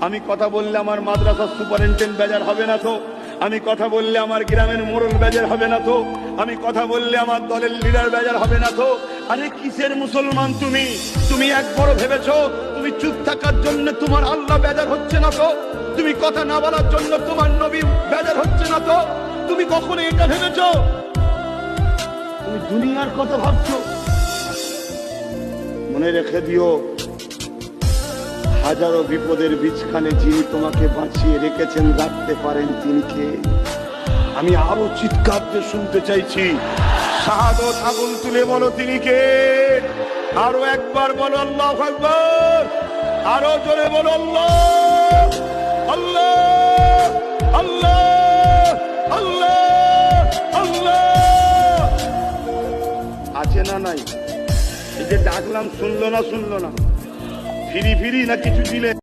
আমি কথা বললে আমার মাদ্রাসার সুপারিনটেন্ডেন্ট বেজার হবে না তো? আমি কথা বললে আমার গ্রামের মোড়ল বেজার হবে না তো? আমি কথা বললে আমার দলের লিডার বেজার হবে না তো? আরে কিসের মুসলমান তুমি? তুমি একবারও ভেবেছো তুমি চুপ থাকার জন্য তোমার আল্লাহ বেজার হচ্ছে না তো? তুমি কথা না বলার জন্য তোমার নবী বেজার হচ্ছে না তো? তুমি কখনো এটা ভেবেছো? তুমি দুনিয়ার কথা ভাবছো। মনে রেখে দিও, হাজারো বিপদের বীজখানে যিনি তোমাকে বাঁচিয়ে রেখেছেন, রাখতে পারেন তিনি কে? আমি আরো চিৎকার দিয়ে শুনতে চাইছি, শাহাদত আগুন তুলে বলো তিনি কে? আরো একবার বলো আল্লাহু আকবার, আরো জোরে বলো আল্লাহ আল্লাহ আল্লাহ আল্লাহ আল্লাহ। আছে না নাই? এই যে ডাকলাম শুনলো না, শুনলো না? ফিরি ফিরি না কিছু দিলে?